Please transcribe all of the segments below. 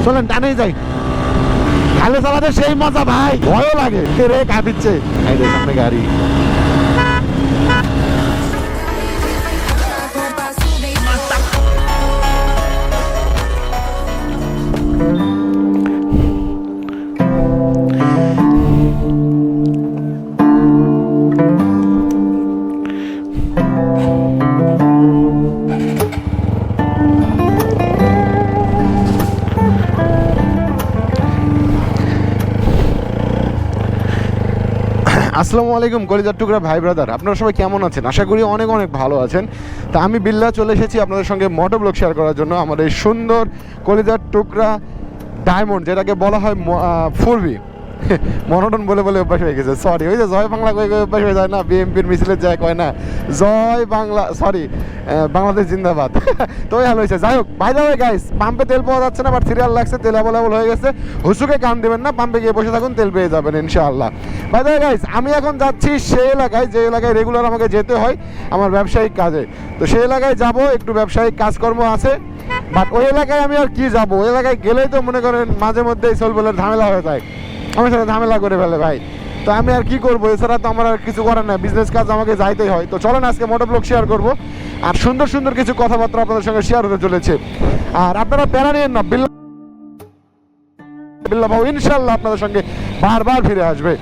চলেন টানেই যাই, খালে চালাতে সেই মজা ভাই, ভয়ও লাগে রে কাঁপিচ্ছে। এই রে সামনে গাড়ি। আসসালামু আলাইকুম কলিজার টুকরা ভাই ব্রাদার, আপনারা সবাই কেমন আছেন? আশা করি অনেক অনেক ভালো আছেন। তা আমি বিল্লা চলে এসেছি আপনাদের সঙ্গে মোটো ব্লগ শেয়ার করার জন্য। আমার এই সুন্দর কলিজার টুকরা ডায়মন্ড, যেটাকে বলা হয় 4V, মনোটন বলে বলে অভ্যাস হয়ে গেছে, সরি। ওই যে জয় বাংলা কয়ে অভ্যাস হয়ে যায় না, বিএমপির মিছিলের যায় কয় না জয় বাংলা, সরি বাংলাদেশ জিন্দাবাদ। তো ওই হয়েছে। যাই হোক, বাই দ্য ওয়ে গাইস, পাম্পে তেল পাওয়া যাচ্ছে না, বাট সিরিয়াল লাগছে, তেল অ্যাভেলেবল হয়ে গেছে। হুসুকে কান দেবেন না, পাম্পে গিয়ে বসে থাকুন, তেল পেয়ে যাবেন ইনশাআল্লাহ। বাই দ্য ওয়ে গাইস, আমি এখন যাচ্ছি সেই এলাকায় যে এলাকায় রেগুলার আমাকে যেতে হয় আমার ব্যবসায়িক কাজে। তো সেই এলাকায় যাব, একটু ব্যবসায়িক কাজকর্ম আছে, বাট ওই এলাকায় আমি আর কি যাবো, ওই এলাকায় গেলেই তো মনে করেন মাঝে মধ্যেই সোলবলের ঝামেলা হয়ে যায়, আমার সাথে ঝামেলা করে ফেলে ভাই। তো আমি আর কি করবো, এছাড়া তো আমার আর কিছু করার নাই, বিজনেস কাজ আমাকে যাইতেই হয়। তো চলেন আজকে মোটো ব্লগ শেয়ার করবো, আর সুন্দর সুন্দর কিছু কথাবার্তা আপনাদের সঙ্গে শেয়ার হতে চলেছে। আর আপনারা প্যারা নিয়েন না, বিল্লা ভাও ইনশাল্লাহ আপনাদের সঙ্গে বারবার ফিরে আসবে।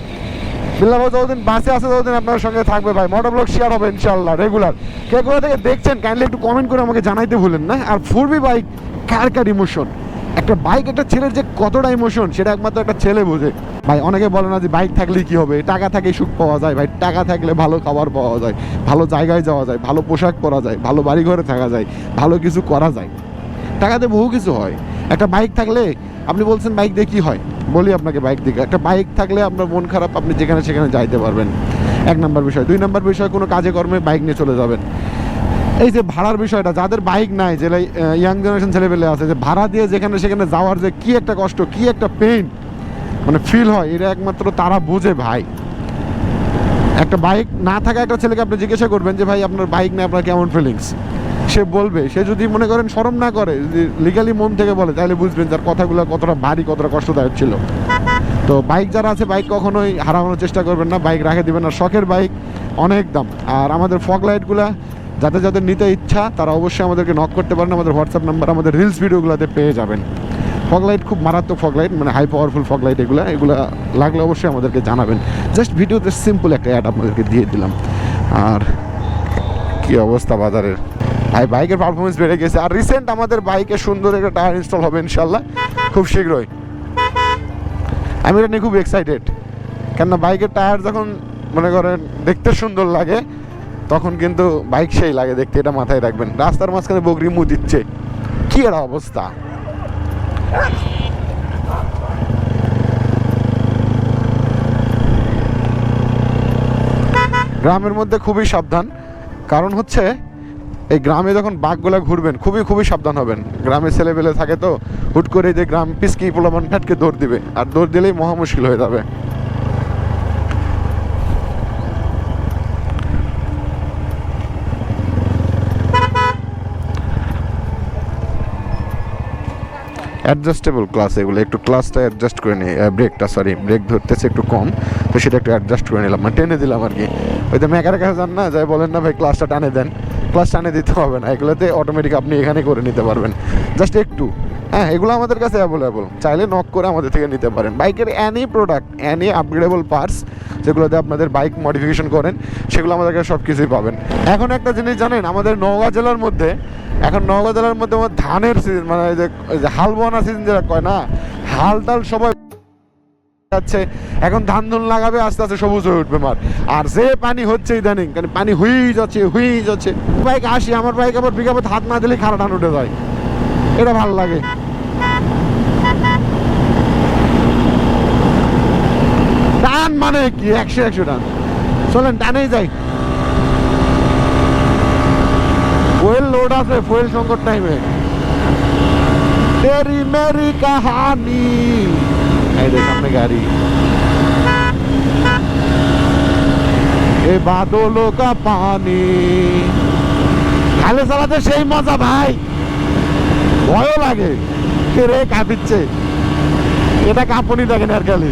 বিল্লা ভাও যতদিন বাসে আছে ততদিন আপনাদের সঙ্গে থাকবে ভাই, মোটো ব্লগ শেয়ার হবে ইনশাল্লাহ রেগুলার। কে কোথা থেকে দেখছেন কাইন্ডলি একটু কমেন্ট করে আমাকে জানাইতে ভুলেন না। আর 4V বাইক কার কার ইমোশন, একটা বাইক একটা ছেলের যে কতটা ইমোশন সেটা একমাত্র একটা ছেলে বোঝে ভাই। অনেকে বলে না যে বাইক থাকলে কি হবে, টাকা থাকলে সুখ পাওয়া যায় ভাই, টাকা থাকলে ভালো খাবার পাওয়া যায়, ভালো জায়গায় যাওয়া যায়, ভালো পোশাক পরা যায়, ভালো বাড়ি ঘরে থাকা যায়, ভালো কিছু করা যায়, টাকাতে বহু কিছু হয়। একটা বাইক থাকলে, আপনি বলছেন বাইক দিয়ে কী হয়, বলি আপনাকে বাইক দিকে, একটা বাইক থাকলে আপনার মন খারাপ আপনি যেখানে সেখানে যাইতে পারবেন, 1 নম্বর বিষয়। 2 নম্বর বিষয়, কোনো কাজে কর্মে বাইক নিয়ে চলে যাবেন। এই যে ভাড়ার বিষয়টা, যাদের বাইক নাই, যে ইয়াং জেনারেশন ছেলেপেলে আছে, যে ভাড়া দিয়ে যেখানে সেখানে যাওয়ার যে কী একটা কষ্ট, কী একটা পেইন মানে ফিল হয়, এটা একমাত্র তারা বুঝে ভাই। একটা বাইক না থাকা একটা ছেলেকে আপনি জিজ্ঞাসা করবেন যে ভাই আপনার বাইক নেই, আপনার কেমন ফিলিংস, সে বলবে। সে যদি মনে করেন শরম না করে, যদি লিগালি মন থেকে বলে, তাহলে বুঝবেন যার কথাগুলো কতটা ভারী, কতটা কষ্টদায়ক ছিল। তো বাইক যারা আছে, বাইক কখনোই হারানোর চেষ্টা করবেন না, বাইক রেখে দেবেন না। শখের বাইক অনেক দাম। আর আমাদের ফগ লাইটগুলা যাদের যাদের নিতে ইচ্ছা তারা অবশ্যই আমাদেরকে নক করতে পারেন, আমাদের হোয়াটসঅ্যাপ নাম্বার আমাদের রিলস ভিডিওগুলোতে পেয়ে যাবেন। ফগ লাইট খুব মারাত্মক ফগ লাইট, মানে হাই পাওয়ারফুল ফগ লাইট, এগুলো লাগলে অবশ্যই আমাদেরকে জানাবেন। জাস্ট ভিডিওতে সিম্পল একটা অ্যাড আপনাদেরকে দিয়ে দিলাম। আর কি অবস্থা বাজারের ভাই, বাইকের পারফরমেন্স বেড়ে গেছে। আর রিসেন্ট আমাদের বাইকে সুন্দর একটা টায়ার ইনস্টল হবে ইনশাল্লাহ খুব শীঘ্রই। আমি এটা নিয়ে খুব এক্সাইটেড, কেননা বাইকের টায়ার যখন মনে করেন দেখতে সুন্দর লাগে তখন কিন্তু বাইক সেই লাগে দেখতে, এটা মাথায় রাখবেন। রাস্তার মাঝখানে বকরি মুখ দিচ্ছে, কি একটা অবস্থা। গ্রামের মধ্যে খুবই সাবধান, কারণ হচ্ছে এই গ্রামে যখন বাঘগুলা ঘুরবেন খুবই খুবই সাবধান হবেন। গ্রামে ছেলেপেলে থাকে তো, হুট করে যে গ্রাম পিসকি পোলাপান ফ্যাটকে দৌড় দিবে, আর দৌড় দিলেই মহা মুশকিল হয়ে যাবে। অ্যাডজাস্টেবল ক্লাস, এগুলো একটু ক্লাসটা অ্যাডজাস্ট করে নিই, ব্রেকটা, সরি ব্রেক ধরতেছে একটু কম, তো সেটা একটু অ্যাডজাস্ট করে নিলাম, মানে টেনে দিলাম আর কি। ওই তো মেকারের কাছে যান না, যাই বলেন না ভাই ক্লাসটা টানে দেন, ক্লাস টানে দিতে হবে না, এগুলোতে অটোমেটিক আপনি এখানে করে নিতে পারবেন, জাস্ট একটু। হ্যাঁ, এগুলো আমাদের কাছে অ্যাভেলেবল, চাইলে নক করে আমাদের থেকে নিতে পারেন। বাইকের any product, any upgradable parts যেগুলোতে আপনাদের বাইক মডিফিকেশন করেন, সেগুলো আমাদের কাছে সব কিছুই পাবেন। এখন একটা জিনিস জানেন, আমাদের নওগাঁ জেলার মধ্যে আমার ধানের সিজন, মানে যে হাল বোনা সিজন যেটা কয় না, হাল টাল সবাই যাচ্ছে, এখন ধান ধুন লাগাবে, আস্তে আস্তে সবুজ হয়ে উঠবে মাঠ। আর যে পানি হচ্ছে ইদানিং, পানি হুই যাচ্ছে। বাইক আসি, আমার বাইক আবার পিকআপে হাত না দিলেই খাড়া টান উঠে যায়, এটা ভালো লাগে। টান মানে কি 100 টান, চলেন টানেই যাই। ফুয়েল লোড আছে, ফুয়েল সংকট টাইমে। তেরি মেরি কাহানি, এই দেখ সামনে গাড়ি। এ বাদলো কা পানি, খালে চালাতে সেই মজা ভাই, ভয়ও লাগে। রে কাঁপিচ্ছে, এটা কাঁপনি দেখেন আর খালি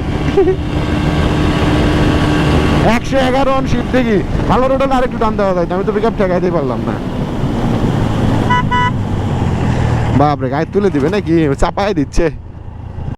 111 অন শিফট দেখি। ভালো রোড হলে আরেকটু টান দেওয়া যায়, আমি তো পিক আপ ঠেকাইতেই পারলাম না। বাপরে গায়ে তুলে দিবে নাকি, চাপাই দিচ্ছে।